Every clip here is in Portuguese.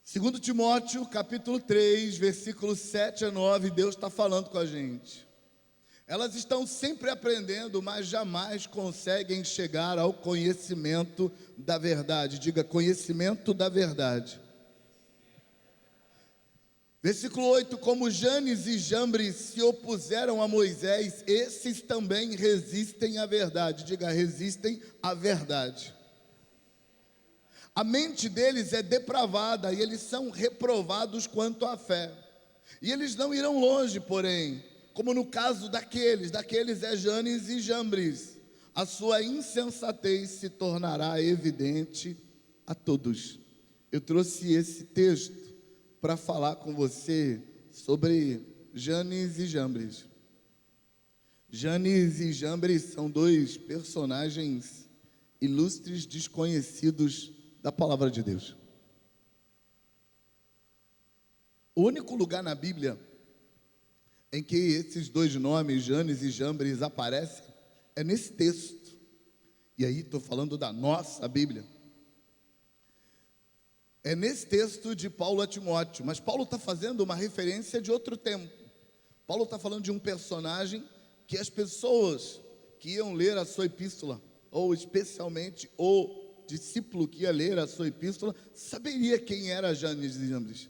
Segundo Timóteo, capítulo 3, versículos 7 a 9, Deus está falando com a gente. Elas estão sempre aprendendo, mas jamais conseguem chegar ao conhecimento da verdade. Diga, conhecimento da verdade. Versículo 8, como Janes e Jambres se opuseram a Moisés, esses também resistem à verdade. Diga, resistem à verdade. A mente deles é depravada e eles são reprovados quanto à fé. E eles não irão longe, porém, como no caso daqueles é Janes e Jambres, a sua insensatez se tornará evidente a todos. Eu trouxe esse texto para falar com você sobre Janes e Jambres. Janes e Jambres são dois personagens ilustres desconhecidos da palavra de Deus. O único lugar na Bíblia em que esses dois nomes, Janes e Jambres, aparecem é nesse texto. E aí estou falando da nossa Bíblia. É nesse texto de Paulo a Timóteo, mas Paulo está fazendo uma referência de outro tempo. Paulo está falando de um personagem que as pessoas que iam ler a sua epístola, ou especialmente o discípulo que ia ler a sua epístola, saberia quem era Janes e Jambres.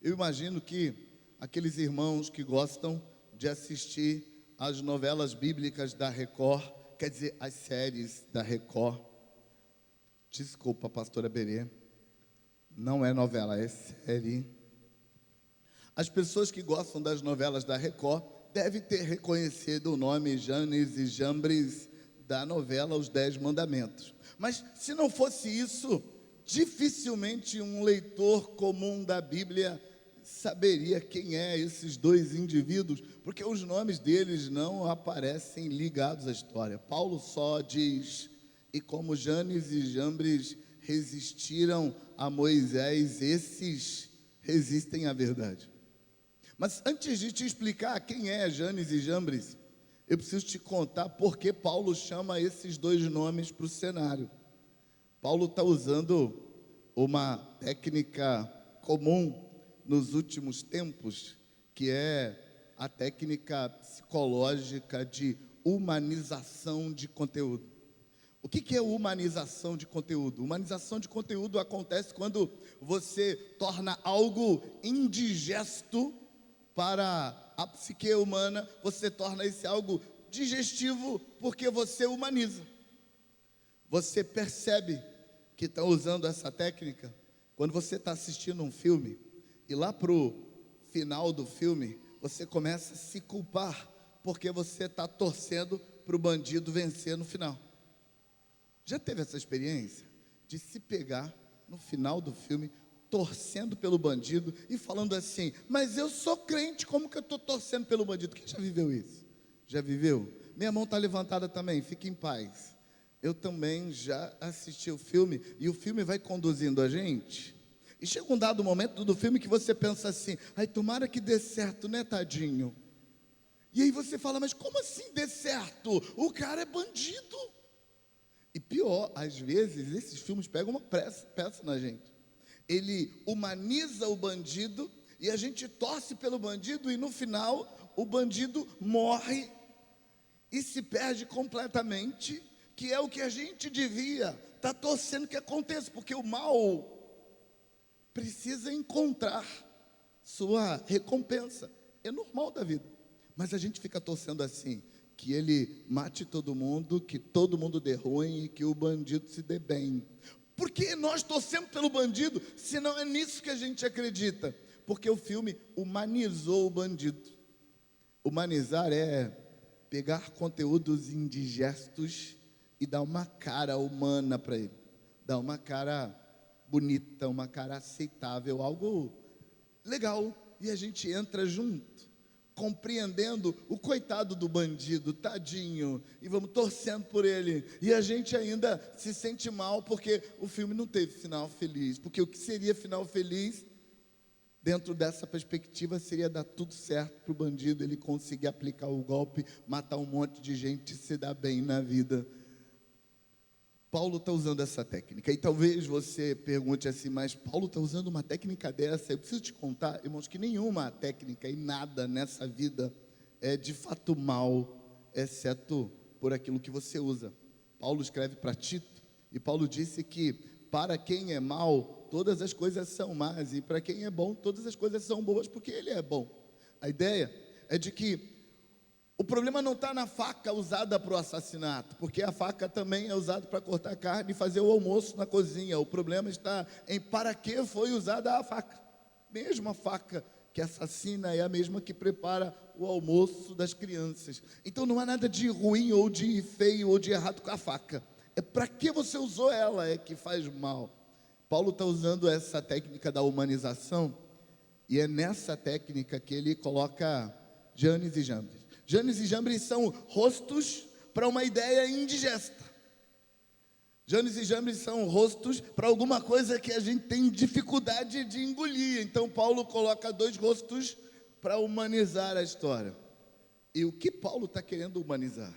Eu imagino que aqueles irmãos que gostam de assistir às novelas bíblicas da Record, quer dizer, as séries da Record. Desculpa, pastora Berê, não é novela, é série. As pessoas que gostam das novelas da Record devem ter reconhecido o nome Janes e Jambres da novela Os 10 Mandamentos. Mas se não fosse isso, dificilmente um leitor comum da Bíblia saberia quem é esses dois indivíduos, porque os nomes deles não aparecem ligados à história. Paulo só diz, e como Janes e Jambres resistiram a Moisés, esses resistem à verdade. Mas antes de te explicar quem é Janes e Jambres, eu preciso te contar por que Paulo chama esses dois nomes para o cenário. Paulo está usando uma técnica comum nos últimos tempos, que é a técnica psicológica de humanização de conteúdo. O que é humanização de conteúdo? Humanização de conteúdo acontece quando você torna algo indigesto para a psique humana, você torna esse algo digestivo porque você humaniza. Você percebe que está usando essa técnica quando você está assistindo um filme e lá para o final do filme você começa a se culpar porque você está torcendo para o bandido vencer no final. Já teve essa experiência de se pegar no final do filme torcendo pelo bandido e falando assim, mas eu sou crente, como que eu estou torcendo pelo bandido? Quem já viveu isso? Já viveu? Minha mão está levantada também, fique em paz. Eu também já assisti o filme, e o filme vai conduzindo a gente, e chega um dado momento do filme que você pensa assim, ai, tomara que dê certo, né, tadinho? E aí você fala, mas como assim dê certo? O cara é bandido. E pior, às vezes, esses filmes pegam uma peça na gente. Ele humaniza o bandido e a gente torce pelo bandido e no final o bandido morre e se perde completamente, que é o que a gente devia estar torcendo que aconteça, porque o mal precisa encontrar sua recompensa. É normal da vida, mas a gente fica torcendo assim, que ele mate todo mundo, que todo mundo dê ruim e que o bandido se dê bem. Por que nós torcemos pelo bandido, se não é nisso que a gente acredita? Porque o filme humanizou o bandido. Humanizar é pegar conteúdos indigestos e dar uma cara humana para ele. Dar uma cara bonita, uma cara aceitável, algo legal. E a gente entra junto, compreendendo o coitado do bandido, tadinho, e vamos torcendo por ele, e a gente ainda se sente mal porque o filme não teve final feliz, porque o que seria final feliz, dentro dessa perspectiva, seria dar tudo certo para o bandido, ele conseguir aplicar o golpe, matar um monte de gente e se dar bem na vida. Paulo está usando essa técnica. E talvez você pergunte assim, mas Paulo está usando uma técnica dessa? Eu preciso te contar, irmãos, que nenhuma técnica e nada nessa vida é de fato mal, exceto por aquilo que você usa. Paulo escreve para Tito, e Paulo disse que para quem é mal, todas as coisas são más, e para quem é bom, todas as coisas são boas, porque ele é bom. A ideia é de que o problema não está na faca usada para o assassinato, porque a faca também é usada para cortar carne e fazer o almoço na cozinha. O problema está em para que foi usada a faca. Mesmo a faca que assassina é a mesma que prepara o almoço das crianças. Então não há nada de ruim ou de feio ou de errado com a faca. É para que você usou ela é que faz mal. Paulo está usando essa técnica da humanização, e é nessa técnica que ele coloca Janes e Jambres. Janes e Jambres são rostos para uma ideia indigesta. Janes e Jambres são rostos para alguma coisa que a gente tem dificuldade de engolir. Então Paulo coloca dois rostos para humanizar a história. E o que Paulo está querendo humanizar?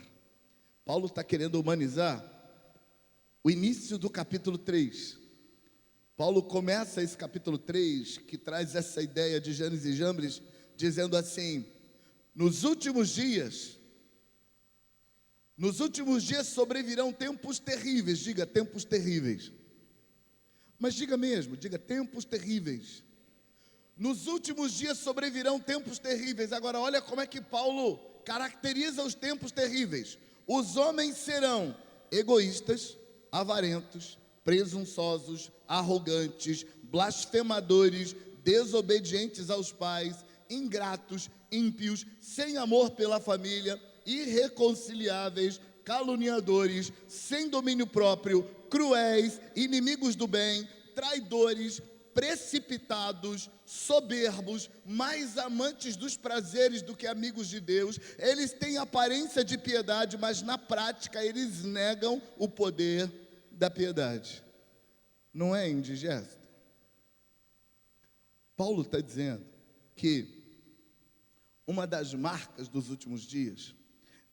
Paulo está querendo humanizar o início do capítulo 3. Paulo começa esse capítulo 3, que traz essa ideia de Janes e Jambres, dizendo assim: nos últimos dias sobrevirão tempos terríveis. Diga, tempos terríveis. Mas diga mesmo, diga, tempos terríveis. Nos últimos dias sobrevirão tempos terríveis. Agora olha como é que Paulo caracteriza os tempos terríveis. Os homens serão egoístas, avarentos, presunçosos, arrogantes, blasfemadores, desobedientes aos pais, ingratos, ímpios, sem amor pela família, irreconciliáveis, caluniadores, sem domínio próprio, cruéis, inimigos do bem, traidores, precipitados, soberbos, mais amantes dos prazeres do que amigos de Deus. Eles têm aparência de piedade, mas na prática eles negam o poder da piedade. Não é indigesto? Paulo está dizendo que uma das marcas dos últimos dias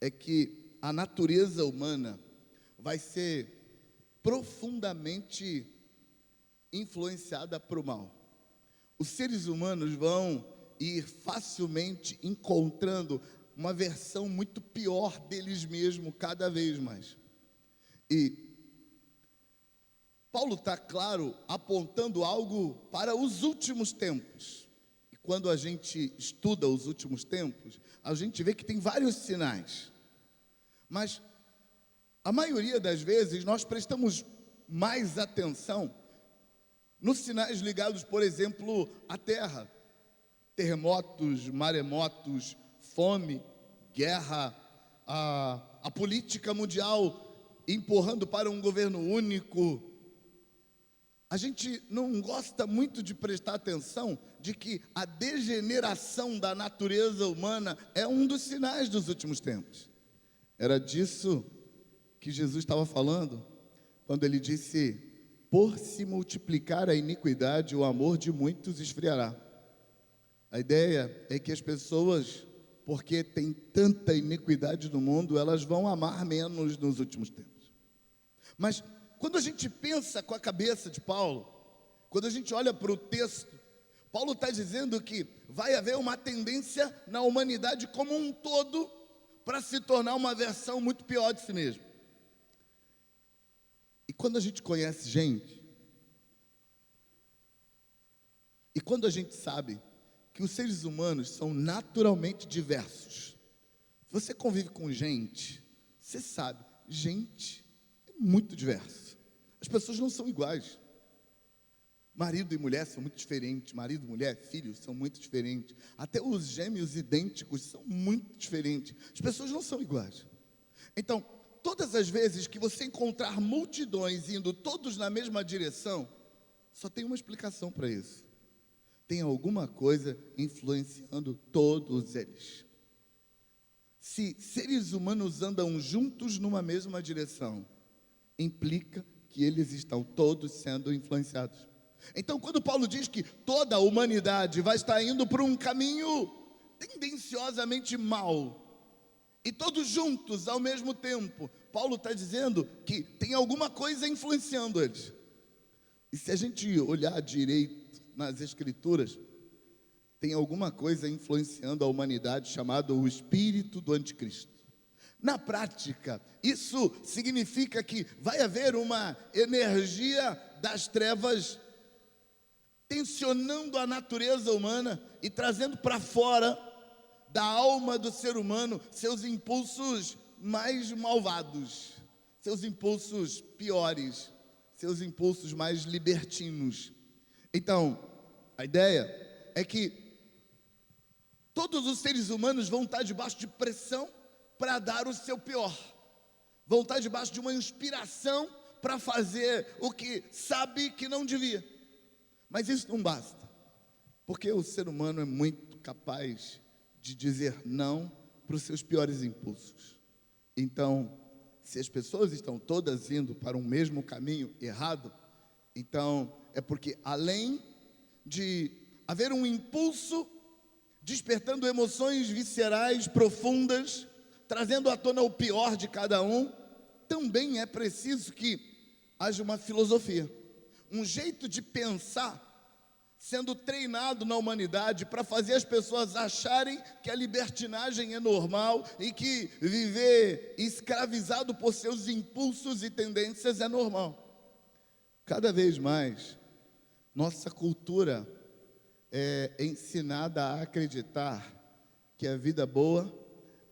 é que a natureza humana vai ser profundamente influenciada para o mal. Os seres humanos vão ir facilmente encontrando uma versão muito pior deles mesmos cada vez mais. E Paulo está, claro, apontando algo para os últimos tempos. E quando a gente estuda os últimos tempos, a gente vê que tem vários sinais. Mas a maioria das vezes nós prestamos mais atenção nos sinais ligados, por exemplo, à terra. Terremotos, maremotos, fome, guerra, a política mundial empurrando para um governo único. A gente não gosta muito de prestar atenção de que a degeneração da natureza humana é um dos sinais dos últimos tempos. Era disso que Jesus estava falando quando ele disse: por se multiplicar a iniquidade, o amor de muitos esfriará. A ideia é que as pessoas, porque tem tanta iniquidade no mundo, elas vão amar menos nos últimos tempos. Mas quando a gente pensa com a cabeça de Paulo, quando a gente olha para o texto, Paulo está dizendo que vai haver uma tendência na humanidade como um todo para se tornar uma versão muito pior de si mesmo. E quando a gente conhece gente, e quando a gente sabe que os seres humanos são naturalmente diversos, você convive com gente, você sabe, gente é muito diversa. As pessoas não são iguais. Marido e mulher são muito diferentes. Marido, mulher, filhos são muito diferentes. Até os gêmeos idênticos são muito diferentes. As pessoas não são iguais. Então, todas as vezes que você encontrar multidões indo todos na mesma direção, só tem uma explicação para isso. Tem alguma coisa influenciando todos eles. Se seres humanos andam juntos numa mesma direção, implica que eles estão todos sendo influenciados. Então, quando Paulo diz que toda a humanidade vai estar indo por um caminho tendenciosamente mau, e todos juntos, ao mesmo tempo, Paulo está dizendo que tem alguma coisa influenciando eles. E se a gente olhar direito nas Escrituras, tem alguma coisa influenciando a humanidade chamada o espírito do anticristo. Na prática, isso significa que vai haver uma energia das trevas tensionando a natureza humana e trazendo para fora da alma do ser humano seus impulsos mais malvados, seus impulsos piores, seus impulsos mais libertinos. Então, a ideia é que todos os seres humanos vão estar debaixo de pressão para dar o seu pior, vão estar debaixo de uma inspiração para fazer o que sabe que não devia. Mas isso não basta, porque o ser humano é muito capaz de dizer não para os seus piores impulsos. Então, se as pessoas estão todas indo para um mesmo caminho errado, então é porque além de haver um impulso despertando emoções viscerais profundas, trazendo à tona o pior de cada um, também é preciso que haja uma filosofia, um jeito de pensar sendo treinado na humanidade para fazer as pessoas acharem que a libertinagem é normal e que viver escravizado por seus impulsos e tendências é normal. Cada vez mais, nossa cultura é ensinada a acreditar que a vida boa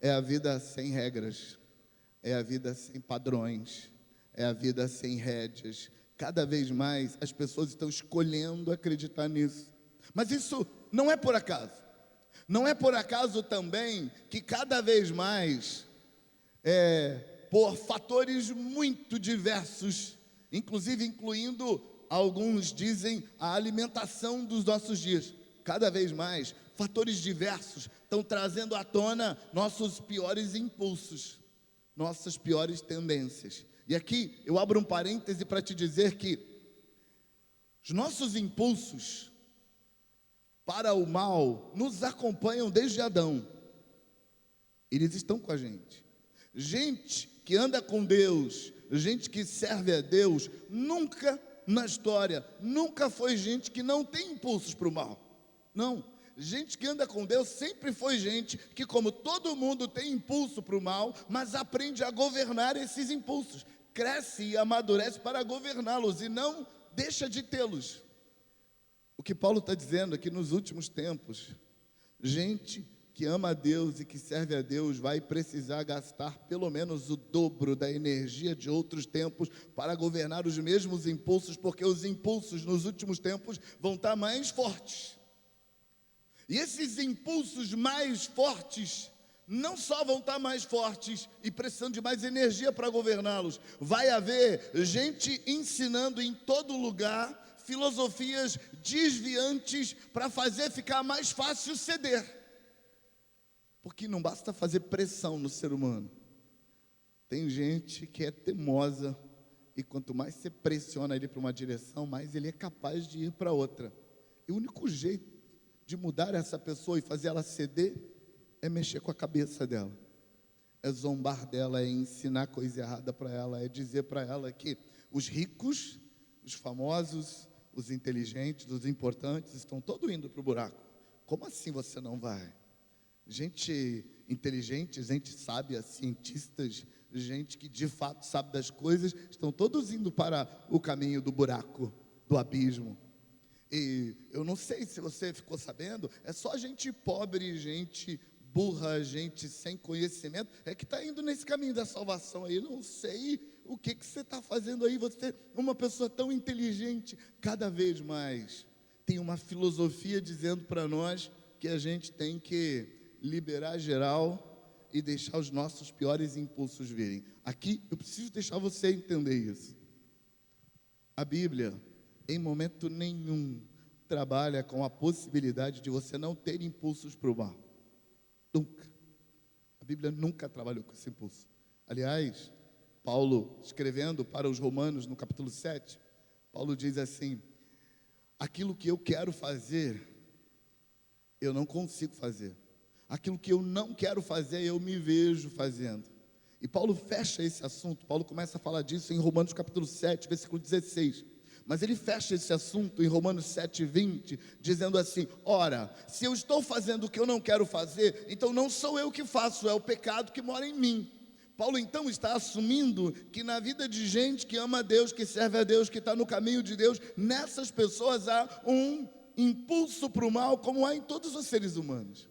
é a vida sem regras, é a vida sem padrões, é a vida sem rédeas. Cada vez mais as pessoas estão escolhendo acreditar nisso. Mas isso não é por acaso. Não é por acaso também que cada vez mais, por fatores muito diversos, inclusive incluindo, alguns dizem, a alimentação dos nossos dias. Cada vez mais, fatores diversos estão trazendo à tona nossos piores impulsos, nossas piores tendências. E aqui eu abro um parêntese para te dizer que os nossos impulsos para o mal nos acompanham desde Adão. Eles estão com a gente. Gente que anda com Deus, gente que serve a Deus, nunca na história, nunca foi gente que não tem impulsos para o mal. Não. Gente que anda com Deus sempre foi gente que, como todo mundo, tem impulso para o mal, mas aprende a governar esses impulsos. Cresce e amadurece para governá-los e não deixa de tê-los. O que Paulo está dizendo é que nos últimos tempos, gente que ama a Deus e que serve a Deus vai precisar gastar pelo menos o dobro da energia de outros tempos para governar os mesmos impulsos, porque os impulsos nos últimos tempos vão estar mais fortes. E esses impulsos mais fortes não só vão estar mais fortes e precisando de mais energia para governá-los, vai haver gente ensinando em todo lugar filosofias desviantes para fazer ficar mais fácil ceder. Porque não basta fazer pressão no ser humano. Tem gente que é teimosa e quanto mais você pressiona ele para uma direção, mais ele é capaz de ir para outra. E o único jeito de mudar essa pessoa e fazer ela ceder é mexer com a cabeça dela, é zombar dela, é ensinar coisa errada para ela, é dizer para ela que os ricos, os famosos, os inteligentes, os importantes estão todos indo para o buraco. Como assim você não vai? Gente inteligente, gente sábia, cientistas, gente que de fato sabe das coisas, estão todos indo para o caminho do buraco, do abismo. E eu não sei se você ficou sabendo, é só gente pobre, gente burra, gente sem conhecimento, é que está indo nesse caminho da salvação aí. Não sei o que você está fazendo aí, você, uma pessoa tão inteligente. Cada vez mais tem uma filosofia dizendo para nós que a gente tem que liberar geral e deixar os nossos piores impulsos virem. Aqui eu preciso deixar você entender isso. A Bíblia, em momento nenhum, trabalha com a possibilidade de você não ter impulsos para o mal. Nunca. A Bíblia nunca trabalhou com esse impulso. Aliás, Paulo, escrevendo para os Romanos, no capítulo 7, Paulo diz assim: aquilo que eu quero fazer, eu não consigo fazer. Aquilo que eu não quero fazer, eu me vejo fazendo. E Paulo fecha esse assunto, Paulo começa a falar disso em Romanos capítulo 7, versículo 16. Mas ele fecha esse assunto em Romanos 7, 20, dizendo assim: ora, se eu estou fazendo o que eu não quero fazer, então não sou eu que faço, é o pecado que mora em mim. Paulo então está assumindo que na vida de gente que ama a Deus, que serve a Deus, que está no caminho de Deus, nessas pessoas há um impulso para o mal, como há em todos os seres humanos.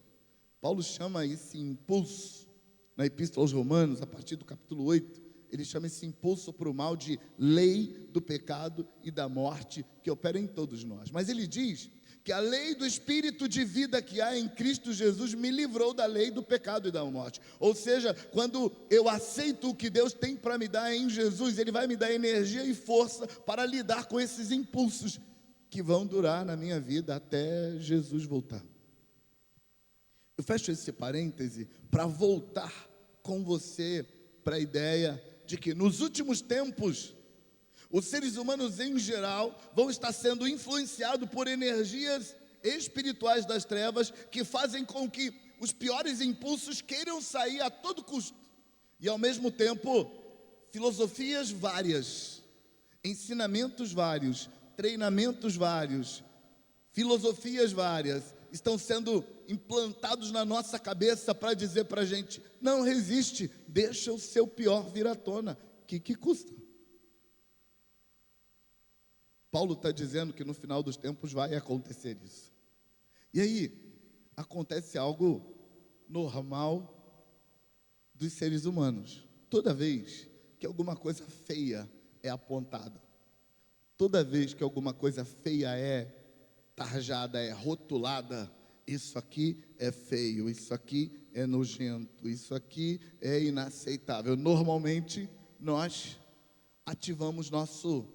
Paulo chama esse impulso, na Epístola aos Romanos, a partir do capítulo 8, ele chama esse impulso para o mal de lei do pecado e da morte que opera em todos nós. Mas ele diz que a lei do Espírito de vida que há em Cristo Jesus me livrou da lei do pecado e da morte. Ou seja, quando eu aceito o que Deus tem para me dar em Jesus, Ele vai me dar energia e força para lidar com esses impulsos que vão durar na minha vida até Jesus voltar. Eu fecho esse parêntese para voltar com você para a ideia de que nos últimos tempos, os seres humanos em geral vão estar sendo influenciados por energias espirituais das trevas que fazem com que os piores impulsos queiram sair a todo custo. E ao mesmo tempo, filosofias várias, ensinamentos vários, treinamentos vários, filosofias várias estão sendo implantados na nossa cabeça para dizer para a gente: não resiste, deixa o seu pior vir à tona, que custa? Paulo está dizendo que no final dos tempos vai acontecer isso. E aí, acontece algo normal dos seres humanos. Toda vez que alguma coisa feia é apontada, toda vez que alguma coisa feia é tarjada, é rotulada, isso aqui é feio, isso aqui é nojento, isso aqui é inaceitável. Normalmente, nós ativamos nosso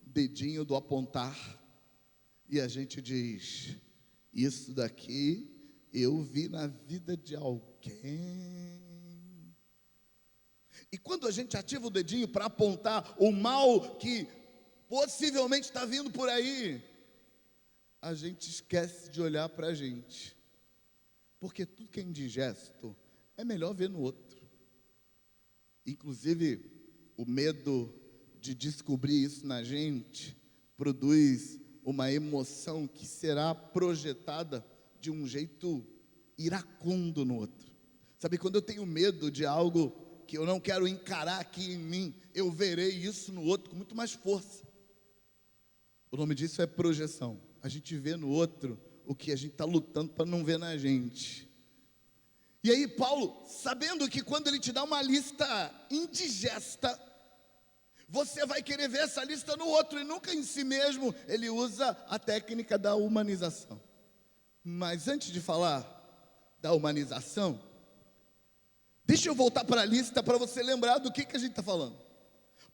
dedinho do apontar e a gente diz: isso daqui eu vi na vida de alguém. E quando a gente ativa o dedinho para apontar o mal que possivelmente está vindo por aí, a gente esquece de olhar para a gente, porque tudo que é indigesto é melhor ver no outro. Inclusive, o medo de descobrir isso na gente produz uma emoção que será projetada de um jeito iracundo no outro. Sabe, quando eu tenho medo de algo que eu não quero encarar aqui em mim, eu verei isso no outro com muito mais força. O nome disso é projeção. A gente vê no outro o que a gente está lutando para não ver na gente. E aí Paulo, sabendo que quando ele te dá uma lista indigesta, você vai querer ver essa lista no outro e nunca em si mesmo, ele usa a técnica da humanização. Mas antes de falar da humanização, deixa eu voltar para a lista para você lembrar do que a gente está falando.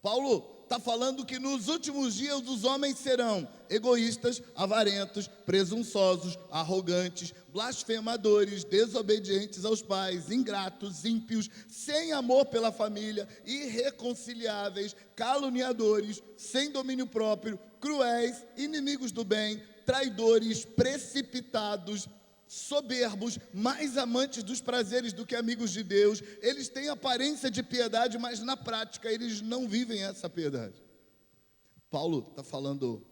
Paulo está falando que nos últimos dias os homens serão egoístas, avarentos, presunçosos, arrogantes, blasfemadores, desobedientes aos pais, ingratos, ímpios, sem amor pela família, irreconciliáveis, caluniadores, sem domínio próprio, cruéis, inimigos do bem, traidores, precipitados, soberbos, mais amantes dos prazeres do que amigos de Deus. Eles têm aparência de piedade, mas na prática eles não vivem essa piedade. Paulo está falando: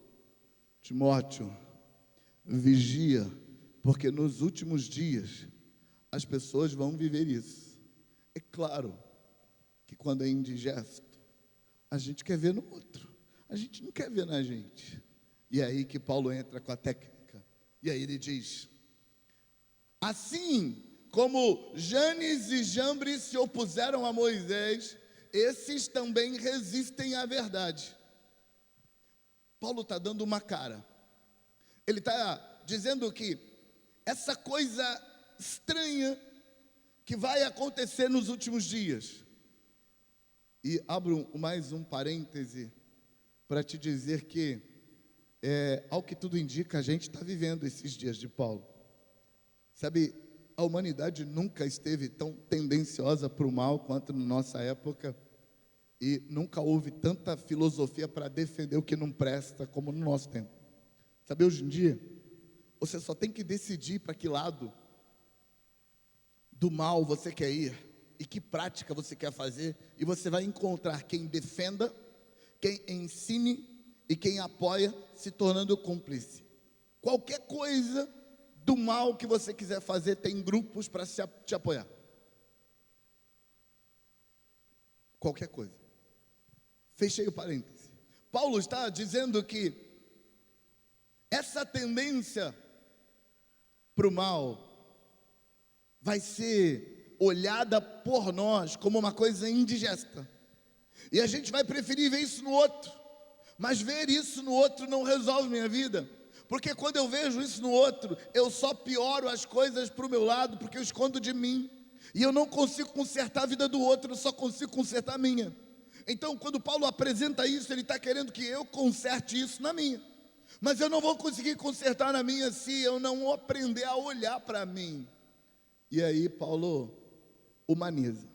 Timóteo, vigia, porque nos últimos dias as pessoas vão viver isso. É claro que quando é indigesto, a gente quer ver no outro, a gente não quer ver na gente. E é aí que Paulo entra com a técnica. E aí ele diz: assim como Janes e Jambres se opuseram a Moisés, esses também resistem à verdade. Paulo está dando uma cara. Ele está dizendo que essa coisa estranha que vai acontecer nos últimos dias. E abro mais um parêntese para te dizer que, ao que tudo indica, a gente está vivendo esses dias de Paulo. Sabe, a humanidade nunca esteve tão tendenciosa para o mal quanto na nossa época, e nunca houve tanta filosofia para defender o que não presta como no nosso tempo. Sabe, hoje em dia, você só tem que decidir para que lado do mal você quer ir, e que prática você quer fazer, e você vai encontrar quem defenda, quem ensine e quem apoia, se tornando cúmplice. Qualquer coisa do mal que você quiser fazer, tem grupos para te apoiar. Qualquer coisa. Fechei o parêntese. Paulo está dizendo que essa tendência para o mal vai ser olhada por nós como uma coisa indigesta. E a gente vai preferir ver isso no outro. Mas ver isso no outro não resolve minha vida. Porque quando eu vejo isso no outro, eu só pioro as coisas para o meu lado, porque eu escondo de mim. E eu não consigo consertar a vida do outro, eu só consigo consertar a minha. Então, quando Paulo apresenta isso, ele está querendo que eu conserte isso na minha. Mas eu não vou conseguir consertar na minha se eu não aprender a olhar para mim. E aí Paulo humaniza.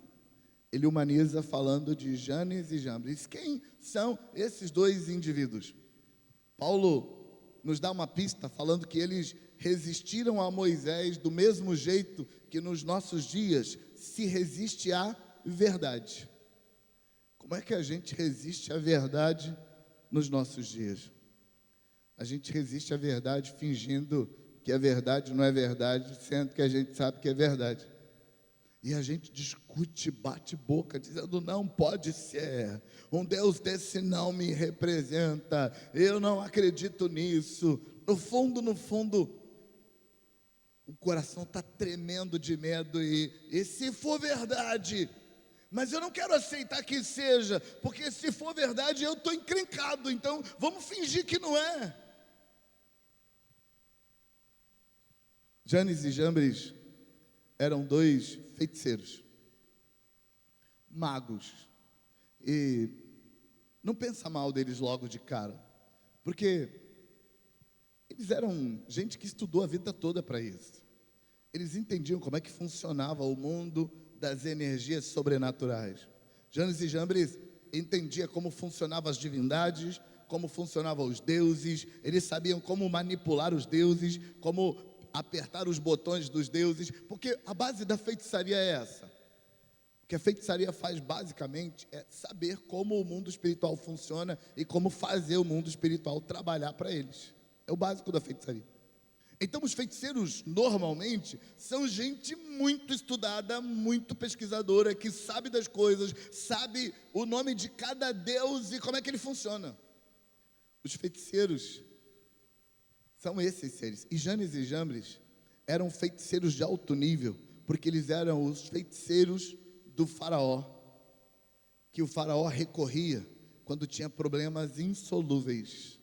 Ele humaniza falando de Janes e Jambres. Quem são esses dois indivíduos? Paulo nos dá uma pista falando que eles resistiram a Moisés do mesmo jeito que nos nossos dias se resiste à verdade. Como é que a gente resiste à verdade nos nossos dias? A gente resiste à verdade fingindo que a verdade não é verdade, sendo que a gente sabe que é verdade. E a gente discute, bate boca, dizendo, não pode ser, um Deus desse não me representa, eu não acredito nisso. No fundo, o coração está tremendo de medo e se for verdade, mas eu não quero aceitar que seja, porque se for verdade eu estou encrencado, então vamos fingir que não é. Janes e Jambres eram dois feiticeiros, magos, e não pensa mal deles logo de cara, porque eles eram gente que estudou a vida toda para isso. Eles entendiam como é que funcionava o mundo das energias sobrenaturais. Janes e Jambres entendiam como funcionavam as divindades, como funcionavam os deuses, eles sabiam como manipular os deuses, como apertar os botões dos deuses, porque a base da feitiçaria é essa. O que a feitiçaria faz basicamente é saber como o mundo espiritual funciona e como fazer o mundo espiritual trabalhar para eles. É o básico da feitiçaria. Então os feiticeiros normalmente são gente muito estudada, muito pesquisadora, que sabe das coisas, sabe o nome de cada deus e como é que ele funciona. Os feiticeiros são esses seres. E Janes e Jambres eram feiticeiros de alto nível, porque eles eram os feiticeiros do faraó, que o faraó recorria quando tinha problemas insolúveis.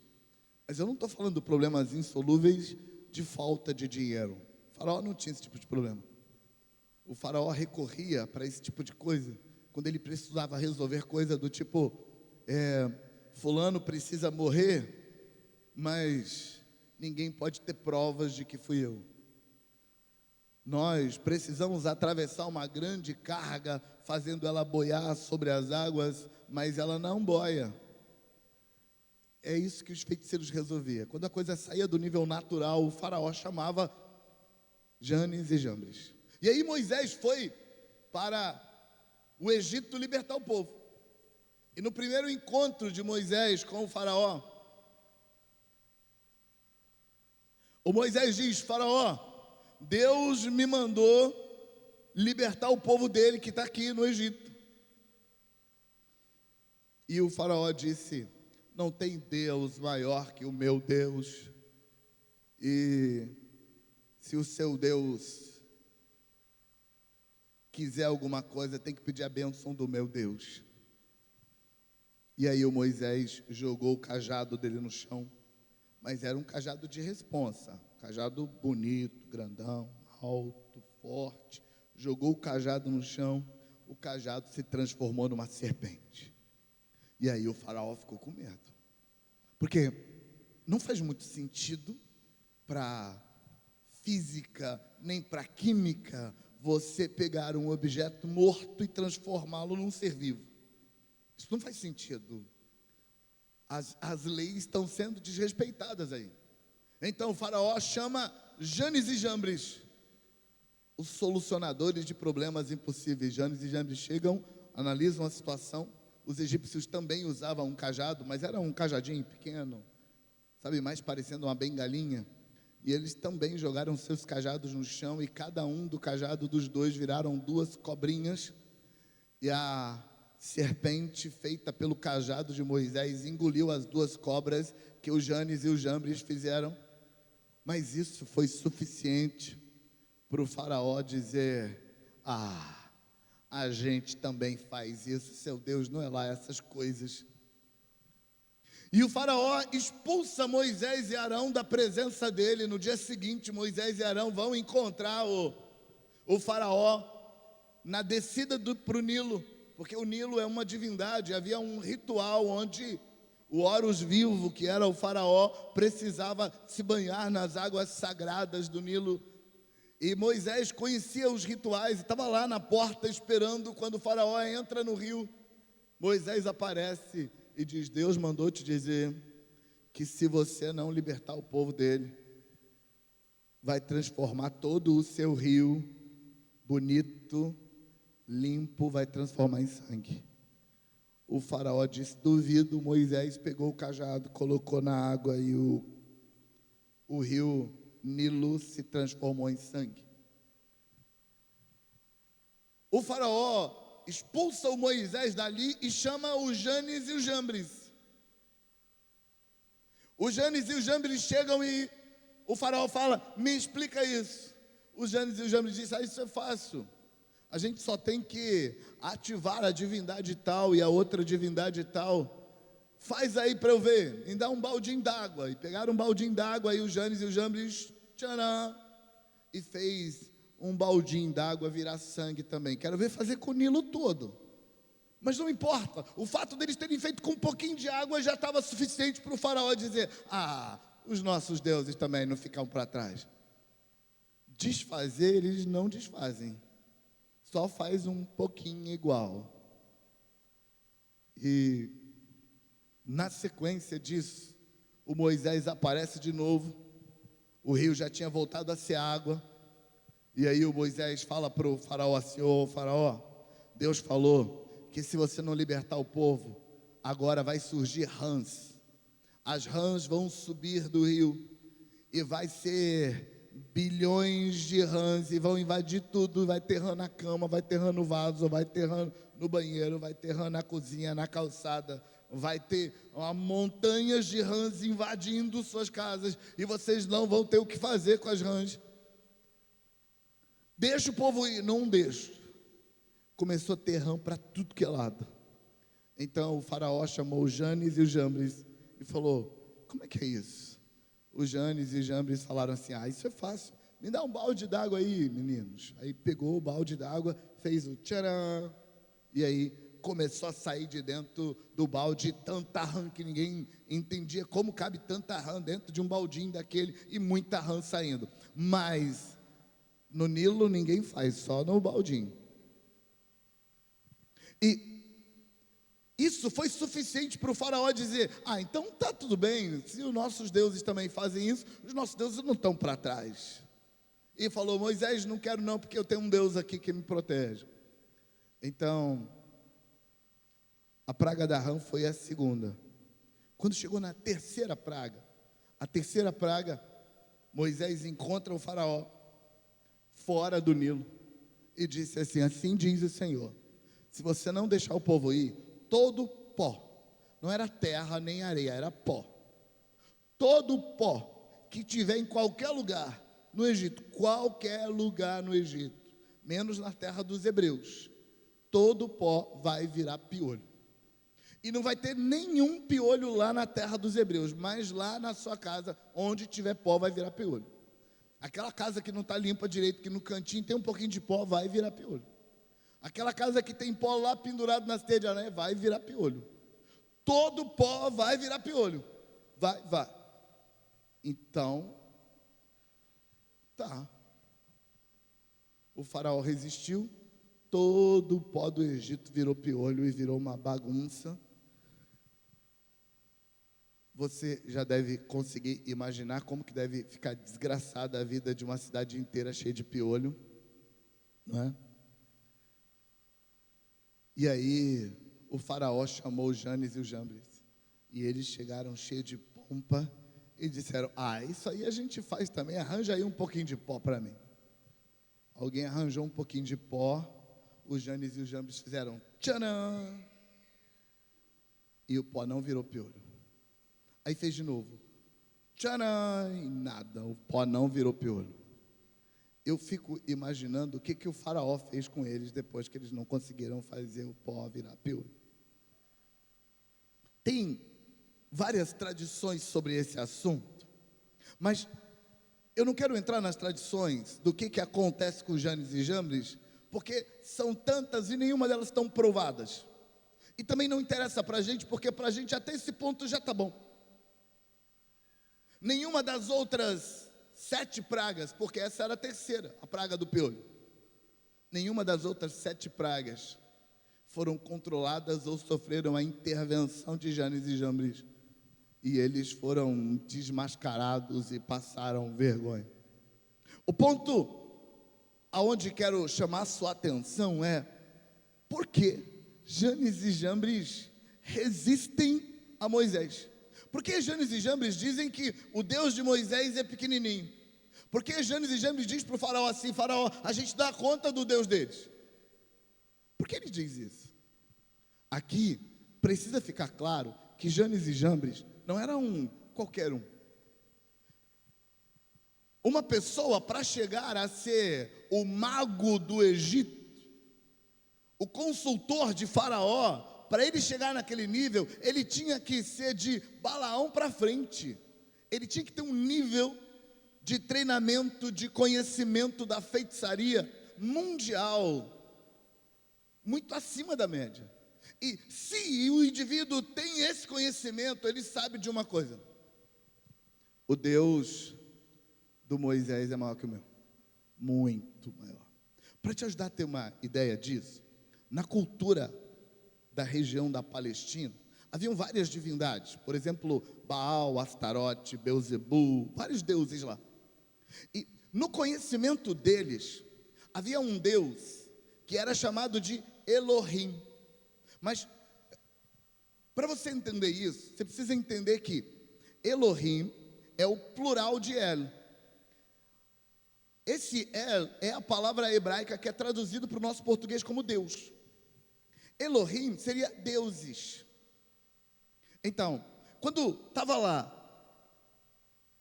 Mas eu não estou falando de problemas insolúveis de falta de dinheiro. O faraó não tinha esse tipo de problema. O faraó recorria para esse tipo de coisa quando ele precisava resolver coisa do tipo, fulano precisa morrer, mas ninguém pode ter provas de que fui eu. Nós precisamos atravessar uma grande carga, fazendo ela boiar sobre as águas, mas ela não boia. É isso que os feiticeiros resolviam. Quando a coisa saía do nível natural, o faraó chamava Janes e Jambres. E aí Moisés foi para o Egito libertar o povo. E no primeiro encontro de Moisés com o faraó, o Moisés diz, faraó, Deus me mandou libertar o povo dele que está aqui no Egito. E o faraó disse, não tem Deus maior que o meu Deus. E se o seu Deus quiser alguma coisa, tem que pedir a bênção do meu Deus. E aí o Moisés jogou o cajado dele no chão. Mas era um cajado de responsa, cajado bonito, grandão, alto, forte. Jogou o cajado no chão, o cajado se transformou numa serpente. E aí o faraó ficou com medo. Porque não faz muito sentido para física, nem para química, você pegar um objeto morto e transformá-lo num ser vivo. Isso não faz sentido. As leis estão sendo desrespeitadas aí. Então o faraó chama Janes e Jambres os solucionadores de problemas impossíveis. Janes e Jambres chegam, analisam a situação. Os egípcios também usavam um cajado, mas era um cajadinho pequeno, sabe, mais parecendo uma bengalinha. E eles também jogaram seus cajados no chão, e cada um do cajado dos dois viraram duas cobrinhas. E a serpente feita pelo cajado de Moisés engoliu as duas cobras que o Janes e o Jambres fizeram. Mas isso foi suficiente para o faraó dizer: a gente também faz isso, seu Deus não é lá essas coisas. E o faraó expulsa Moisés e Arão da presença dele. No dia seguinte, Moisés e Arão vão encontrar o faraó na descida para o Nilo, porque o Nilo é uma divindade. Havia um ritual onde o Horus vivo, que era o faraó, precisava se banhar nas águas sagradas do Nilo. E Moisés conhecia os rituais, estava lá na porta esperando. Quando o faraó entra no rio, Moisés aparece e diz: Deus mandou te dizer que se você não libertar o povo dele, vai transformar todo o seu rio bonito, limpo, vai transformar em sangue. O faraó disse: duvido. Moisés pegou o cajado, colocou na água, e o rio Nilo se transformou em sangue. O faraó expulsa o Moisés dali e chama o Janes e o Jambres. O Janes e o Jambres chegam e o faraó fala: me explica isso. O Janes e o Jambres dizem: isso é fácil. A gente só tem que ativar a divindade tal e a outra divindade tal. Faz aí para eu ver. E dá um baldinho d'água. E pegaram um baldinho d'água, e o Janes e o Jambres, tcharam, e fez um baldinho d'água virar sangue também. Quero ver fazer com o Nilo todo. Mas não importa. O fato deles terem feito com um pouquinho de água já estava suficiente para o faraó dizer: os nossos deuses também não ficam para trás. Desfazer, eles não desfazem. Só faz um pouquinho igual. E na sequência disso, o Moisés aparece de novo. O rio já tinha voltado a ser água. E aí o Moisés fala para o faraó assim: ô faraó, Deus falou que se você não libertar o povo, agora vai surgir rãs. As rãs vão subir do rio e vai ser bilhões de rãs, e vão invadir tudo. Vai ter rã na cama, vai ter rã no vaso, vai ter rã no banheiro, vai ter rã na cozinha, na calçada. Vai ter montanhas de rãs invadindo suas casas, e vocês não vão ter o que fazer com as rãs. Deixa o povo ir. Não deixa. Começou a ter rã para tudo que é lado. Então o faraó chamou o Janes e o Jambres e falou: como é que é isso? Os Janes e Jambres falaram assim: isso é fácil, me dá um balde d'água aí, meninos. Aí pegou o balde d'água, fez o tcharam, e aí começou a sair de dentro do balde tanta rã que ninguém entendia como cabe tanta rã dentro de um baldinho daquele, e muita rã saindo. Mas no Nilo ninguém faz, só no baldinho. E isso foi suficiente para o faraó dizer: então tá tudo bem, se os nossos deuses também fazem isso, os nossos deuses não estão para trás. E falou: Moisés, não quero não, porque eu tenho um Deus aqui que me protege. Então a praga da rã foi a segunda. Quando chegou na terceira praga, Moisés encontra o faraó fora do Nilo e disse assim: assim diz o Senhor, se você não deixar o povo ir, todo pó, não era terra nem areia, era pó, todo pó que tiver em qualquer lugar no Egito, qualquer lugar no Egito, menos na terra dos hebreus, todo pó vai virar piolho. E não vai ter nenhum piolho lá na terra dos hebreus, mas lá na sua casa, onde tiver pó, vai virar piolho. Aquela casa que não está limpa direito, que no cantinho tem um pouquinho de pó, vai virar piolho. Aquela casa que tem pó lá pendurado nas teias de aranha, vai virar piolho. Todo pó vai virar piolho. Vai. Então, tá. O faraó resistiu, todo o pó do Egito virou piolho e virou uma bagunça. Você já deve conseguir imaginar como que deve ficar desgraçada a vida de uma cidade inteira cheia de piolho. não é? E aí o faraó chamou o Janes e o Jambres, e eles chegaram cheios de pompa e disseram: isso aí a gente faz também, arranja aí um pouquinho de pó para mim. Alguém arranjou um pouquinho de pó, os Janes e os Jambres fizeram tcharam, e o pó não virou piolho. Aí fez de novo, tcharam, e nada, o pó não virou piolho. Eu fico imaginando o que o faraó fez com eles depois que eles não conseguiram fazer o pó virar piolho. Tem várias tradições sobre esse assunto, mas eu não quero entrar nas tradições do que acontece com Janes e Jambres, porque são tantas e nenhuma delas estão provadas. E também não interessa para a gente, porque para a gente até esse ponto já está bom. Nenhuma das outras 7 pragas, porque essa era a terceira, a praga do piolho. Nenhuma das outras 7 pragas foram controladas ou sofreram a intervenção de Janes e Jambres. E eles foram desmascarados e passaram vergonha. O ponto aonde quero chamar sua atenção é: por que Janes e Jambres resistem a Moisés? Por que Janes e Jambres dizem que o Deus de Moisés é pequenininho? Por que Janes e Jambres diz para o faraó assim: faraó, a gente dá conta do Deus deles? Por que ele diz isso? Aqui precisa ficar claro que Janes e Jambres não era qualquer um. Uma pessoa, para chegar a ser o mago do Egito, o consultor de Faraó, para ele chegar naquele nível, ele tinha que ser de Balaão para frente. Ele tinha que ter um nível de treinamento, de conhecimento da feitiçaria mundial, muito acima da média. E se o indivíduo tem esse conhecimento, ele sabe de uma coisa: o Deus do Moisés é maior que o meu, muito maior. Para te ajudar a ter uma ideia disso, na cultura da região da Palestina, haviam várias divindades, por exemplo, Baal, Astarote, Belzebu, vários deuses lá. E no conhecimento deles, havia um Deus que era chamado de Elohim. Mas, para você entender isso, você precisa entender que Elohim é o plural de El. Esse El é a palavra hebraica que é traduzido para o nosso português como Deus. Elohim seria deuses. Então, quando estava lá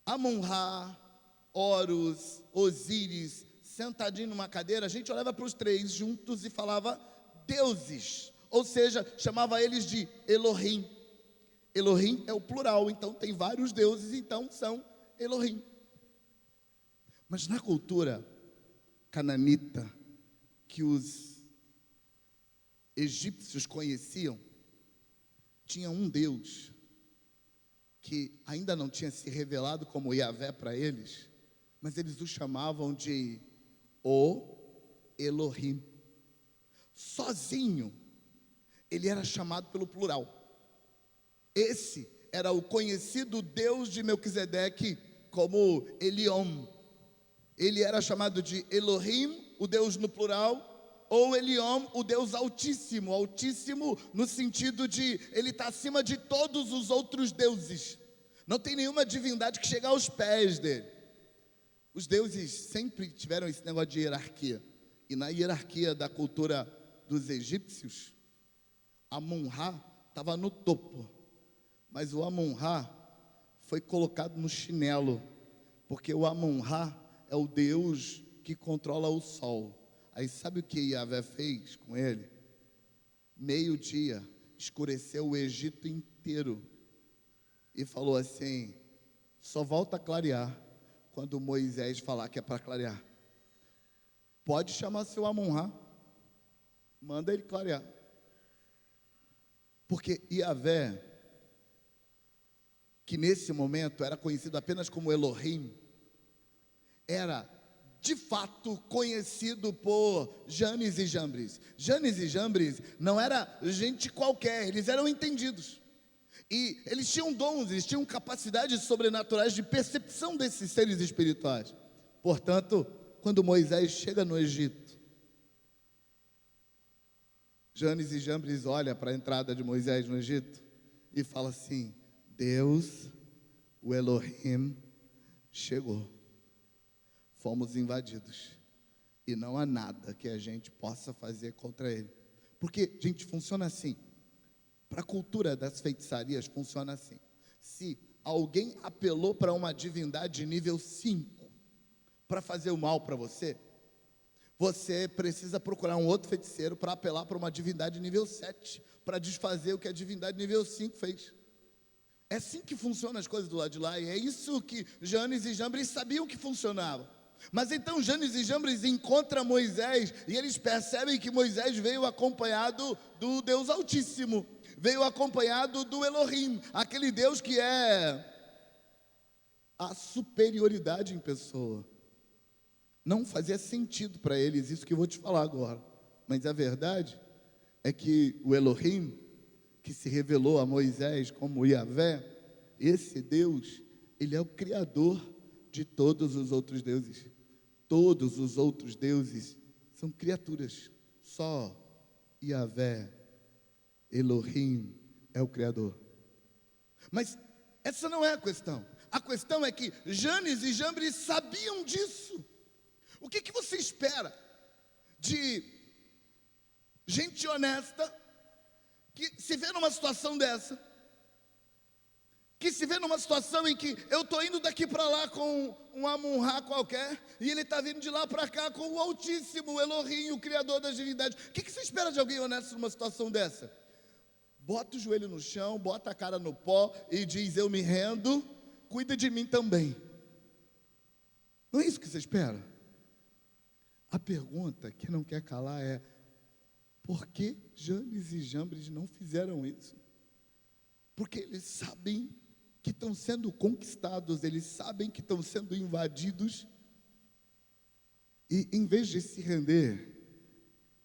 Amon-Ra, Horus, Osíris, sentadinho numa cadeira, a gente olhava para os 3 juntos e falava deuses. Ou seja, chamava eles de Elohim. Elohim é o plural, então tem vários deuses, então são Elohim. Mas na cultura cananita, que os egípcios conheciam, tinha um Deus que ainda não tinha se revelado como Yahvé para eles, mas eles o chamavam de O Elohim. Sozinho, ele era chamado pelo plural. Esse era o conhecido Deus de Melquisedeque como Eliom. Ele era chamado de Elohim, o Deus no plural, ou Eliom, o Deus altíssimo. Altíssimo no sentido de ele está acima de todos os outros deuses. Não tem nenhuma divindade que chegue aos pés dele. Os deuses sempre tiveram esse negócio de hierarquia. E na hierarquia da cultura dos egípcios, Amon-Ra estava no topo, mas o Amon-Ra foi colocado no chinelo, porque o Amon-Ra é o Deus que controla o sol. Aí sabe o que Yahvé fez com ele? Meio-dia, escureceu o Egito inteiro e falou assim: só volta a clarear quando Moisés falar que é para clarear. Pode chamar seu Amon-Ra, manda ele clarear. Porque Yahvé, que nesse momento era conhecido apenas como Elohim, era de fato conhecido por Janes e Jambres. Janes e Jambres não era gente qualquer, eles eram entendidos. E eles tinham dons, eles tinham capacidades sobrenaturais de percepção desses seres espirituais. Portanto, quando Moisés chega no Egito, Janes e Jambres olha para a entrada de Moisés no Egito e fala assim: Deus, o Elohim, chegou. Fomos invadidos. E não há nada que a gente possa fazer contra ele. Porque, gente, funciona assim. Para a cultura das feitiçarias, funciona assim. Se alguém apelou para uma divindade nível 5 para fazer o mal para você, você precisa procurar um outro feiticeiro para apelar para uma divindade nível 7, para desfazer o que a divindade nível 5 fez. É assim que funcionam as coisas do lado de lá, e é isso que Janes e Jambres sabiam que funcionava. Mas então Janes e Jambres encontram Moisés, e eles percebem que Moisés veio acompanhado do Deus Altíssimo, veio acompanhado do Elohim, aquele Deus que é a superioridade em pessoa. Não fazia sentido para eles isso que eu vou te falar agora, mas a verdade é que o Elohim, que se revelou a Moisés como Yahvé, esse Deus, ele é o criador de todos os outros deuses. Todos os outros deuses são criaturas. Só Yahvé, Elohim, é o criador. Mas essa não é a questão. A questão é que Janes e Jambres sabiam disso. O que você espera de gente honesta que se vê numa situação dessa, que se vê numa situação em que eu estou indo daqui para lá com um Amun-Ra qualquer, e ele está vindo de lá para cá com o Altíssimo, o Elohim, o Criador das divindades. O que você espera de alguém honesto numa situação dessa? Bota o joelho no chão, bota a cara no pó e diz: eu me rendo, cuida de mim também. Não é isso que você espera? A pergunta que não quer calar é: por que Janes e Jambres não fizeram isso? Porque eles sabem que estão sendo conquistados, eles sabem que estão sendo invadidos, e em vez de se render,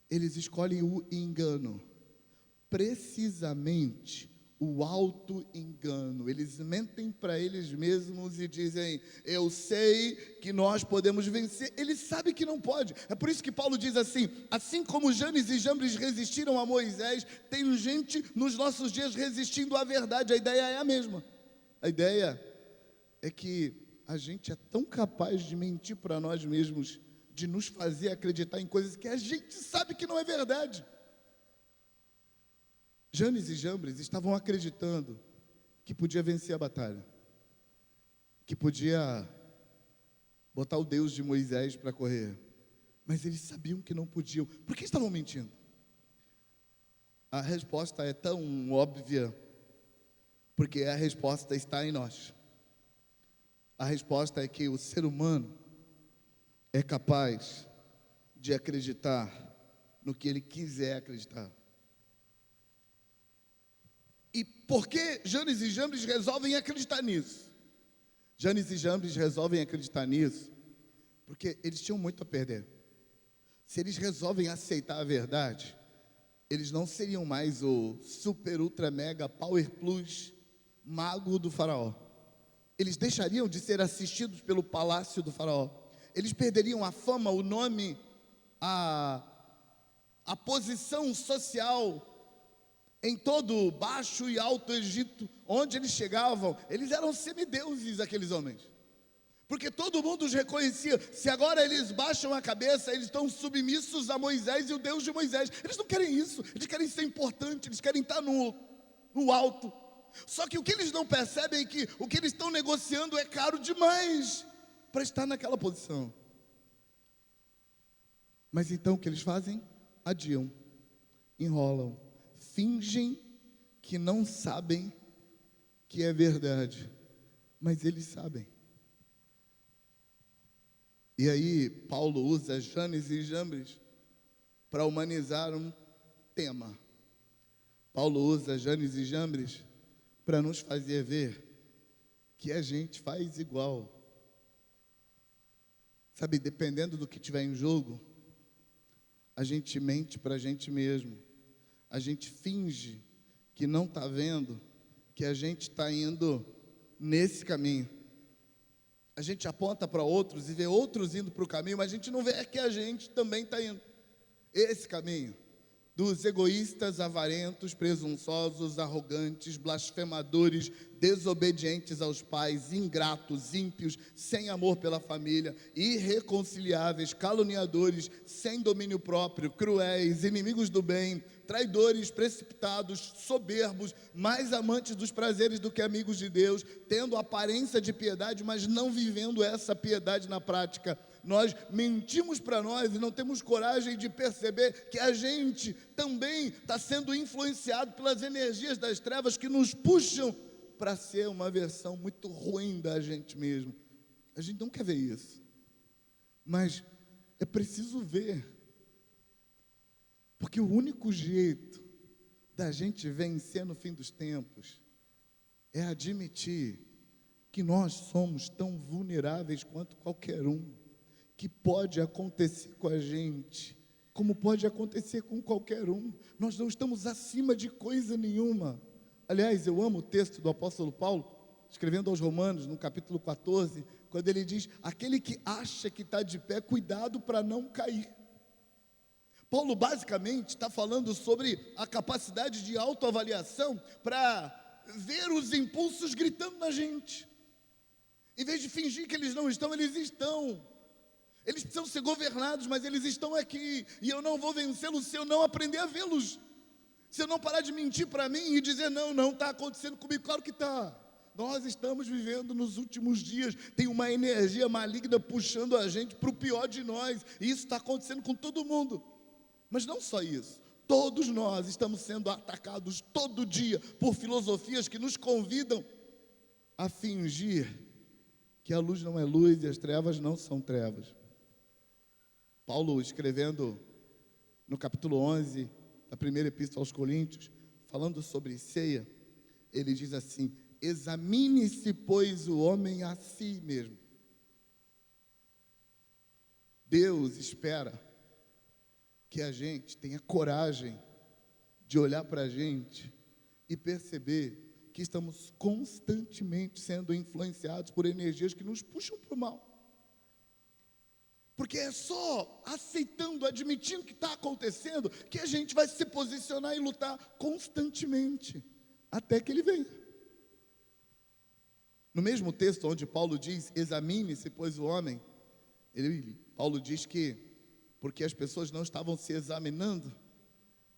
eles escolhem o engano, precisamente o auto-engano. Eles mentem para eles mesmos e dizem: eu sei que nós podemos vencer. Eles sabem que não pode. É por isso que Paulo diz assim como Janes e Jambres resistiram a Moisés, tem gente nos nossos dias resistindo à verdade. A ideia é a mesma. A ideia é que a gente é tão capaz de mentir para nós mesmos, de nos fazer acreditar em coisas que a gente sabe que não é verdade. Janes e Jambres estavam acreditando que podia vencer a batalha, que podia botar o Deus de Moisés para correr, mas eles sabiam que não podiam. Por que estavam mentindo? A resposta é tão óbvia, porque a resposta está em nós. A resposta é que o ser humano é capaz de acreditar no que ele quiser acreditar. E por que Janes e Jambres resolvem acreditar nisso? Janes e Jambres resolvem acreditar nisso porque eles tinham muito a perder. Se eles resolvem aceitar a verdade, eles não seriam mais o super, ultra, mega, power plus mago do faraó. Eles deixariam de ser assistidos pelo palácio do faraó. Eles perderiam a fama, o nome, a posição social em todo o Baixo e Alto Egito, onde eles chegavam. Eles eram semideuses, aqueles homens, porque todo mundo os reconhecia. Se agora eles baixam a cabeça, eles estão submissos a Moisés e o Deus de Moisés. Eles não querem isso, eles querem ser importantes, eles querem estar no alto. Só que o que eles não percebem é que o que eles estão negociando é caro demais para estar naquela posição. Mas então o que eles fazem? Adiam, enrolam, fingem que não sabem que é verdade, mas eles sabem. E aí Paulo usa Janes e Jambres para humanizar um tema. Paulo usa Janes e Jambres para nos fazer ver que a gente faz igual. Sabe, dependendo do que tiver em jogo, a gente mente para a gente mesmo. A gente finge que não está vendo que a gente está indo nesse caminho. A gente aponta para outros e vê outros indo para o caminho, mas a gente não vê que a gente também está indo esse caminho. dos egoístas, avarentos, presunçosos, arrogantes, blasfemadores, desobedientes aos pais, ingratos, ímpios, sem amor pela família, irreconciliáveis, caluniadores, sem domínio próprio, cruéis, inimigos do bem, traidores, precipitados, soberbos, mais amantes dos prazeres do que amigos de Deus, tendo aparência de piedade, mas não vivendo essa piedade na prática. Nós mentimos para nós e não temos coragem de perceber que a gente também está sendo influenciado pelas energias das trevas que nos puxam para ser uma versão muito ruim da gente mesmo. A gente não quer ver isso, mas é preciso ver, porque o único jeito da gente vencer no fim dos tempos é admitir que nós somos tão vulneráveis quanto qualquer um, que pode acontecer com a gente, como pode acontecer com qualquer um. Nós não estamos acima de coisa nenhuma. Aliás, eu amo o texto do apóstolo Paulo, escrevendo aos Romanos, no capítulo 14, quando ele diz: aquele que acha que está de pé, cuidado para não cair. Paulo basicamente está falando sobre a capacidade de autoavaliação para ver os impulsos gritando na gente. Em vez de fingir que eles não estão, eles estão. Eles precisam ser governados, mas eles estão aqui, e eu não vou vencê-los se eu não aprender a vê-los, se eu não parar de mentir para mim e dizer: não está acontecendo comigo. Claro que está. Nós estamos vivendo nos últimos dias, tem uma energia maligna puxando a gente para o pior de nós, e isso está acontecendo com todo mundo. Mas não só isso, todos nós estamos sendo atacados todo dia por filosofias que nos convidam a fingir que a luz não é luz e as trevas não são trevas. Paulo, escrevendo no capítulo 11 da primeira epístola aos Coríntios, falando sobre ceia, ele diz assim: examine-se, pois, o homem a si mesmo. Deus espera que a gente tenha coragem de olhar para a gente e perceber que estamos constantemente sendo influenciados por energias que nos puxam para o mal. Porque é só aceitando, admitindo o que está acontecendo, que a gente vai se posicionar e lutar constantemente, até que ele venha. No mesmo texto onde Paulo diz: examine-se, pois, o homem, Paulo diz que, porque as pessoas não estavam se examinando,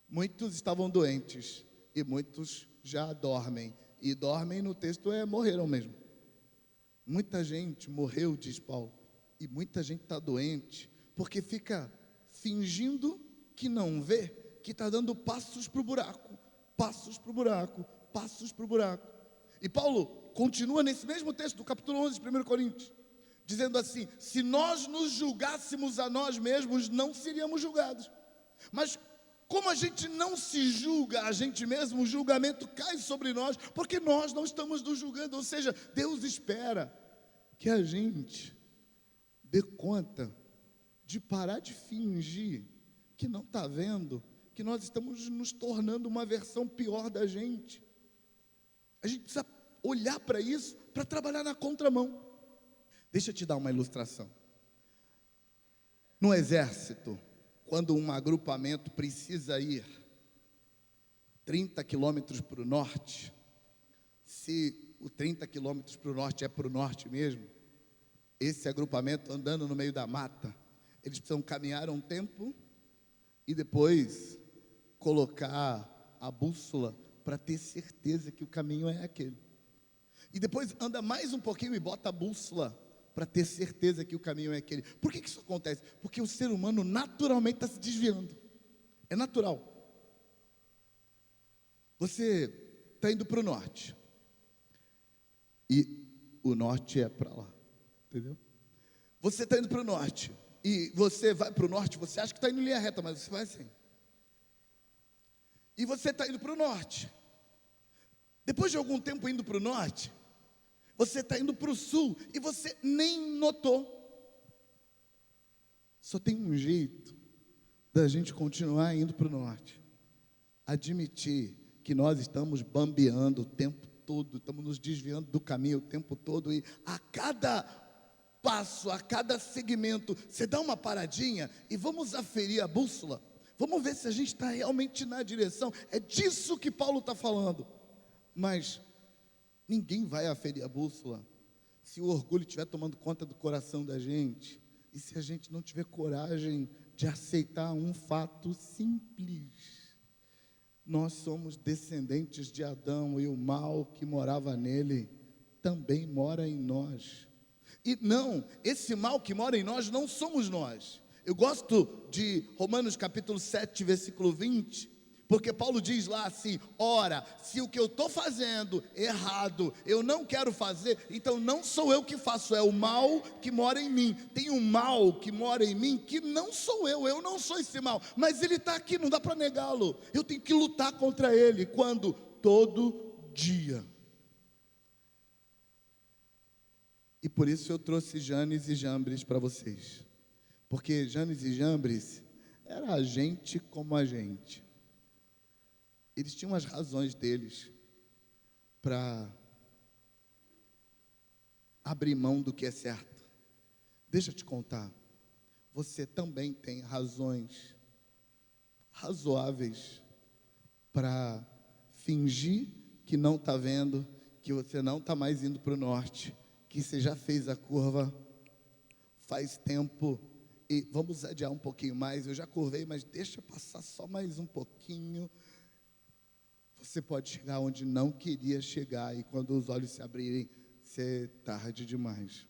muitos estavam doentes, e muitos já dormem. E dormem no texto morreram mesmo. Muita gente morreu, diz Paulo. E muita gente está doente, porque fica fingindo que não vê, que está dando passos para o buraco, passos para o buraco, passos para o buraco. E Paulo continua nesse mesmo texto do capítulo 11 de 1 Coríntios, dizendo assim: se nós nos julgássemos a nós mesmos, não seríamos julgados. Mas como a gente não se julga a gente mesmo, o julgamento cai sobre nós, porque nós não estamos nos julgando. Ou seja, Deus espera que a gente dê conta de parar de fingir que não está vendo, que nós estamos nos tornando uma versão pior da gente. A gente precisa olhar para isso, para trabalhar na contramão. Deixa eu te dar uma ilustração. No exército, quando um agrupamento precisa ir 30 quilômetros para o norte, se o 30 quilômetros para o norte é para o norte mesmo, esse agrupamento andando no meio da mata, eles precisam caminhar um tempo e depois colocar a bússola para ter certeza que o caminho é aquele. E depois anda mais um pouquinho e bota a bússola para ter certeza que o caminho é aquele. Por que isso acontece? Porque o ser humano naturalmente está se desviando. É natural. Você está indo para o norte, e o norte é para lá. Entendeu? Você está indo para o norte, e você vai para o norte, você acha que está indo em linha reta, mas você vai assim. E você está indo para o norte. Depois de algum tempo indo para o norte, você está indo para o sul, e você nem notou. Só tem um jeito da gente continuar indo para o norte: admitir que nós estamos bambeando o tempo todo, estamos nos desviando do caminho o tempo todo, e a cada passo, a cada segmento, você dá uma paradinha e vamos aferir a bússola, Vamos ver se a gente está realmente na direção. É disso que Paulo está falando. Mas ninguém vai aferir a bússola se o orgulho estiver tomando conta do coração da gente e se a gente não tiver coragem de aceitar um fato simples. Nós somos descendentes de Adão e o mal que morava nele também mora em nós. E não, esse mal que mora em nós não somos nós. Eu gosto de Romanos capítulo 7, versículo 20, porque Paulo diz lá assim: ora, se o que eu estou fazendo errado, eu não quero fazer, então não sou eu que faço, é o mal que mora em mim. Tem um mal que mora em mim que não sou eu não sou esse mal, mas ele está aqui, não dá para negá-lo. Eu tenho que lutar contra ele. Quando? Todo dia. E por isso eu trouxe Janes e Jambres para vocês. Porque Janes e Jambres era a gente como a gente. Eles tinham as razões deles para abrir mão do que é certo. Deixa eu te contar. Você também tem razões razoáveis para fingir que não está vendo, que você não está mais indo para o norte, que você já fez a curva faz tempo. E vamos adiar um pouquinho mais. Eu já curvei, mas deixa passar só mais um pouquinho. Você pode chegar onde não queria chegar. E quando os olhos se abrirem, é tarde demais.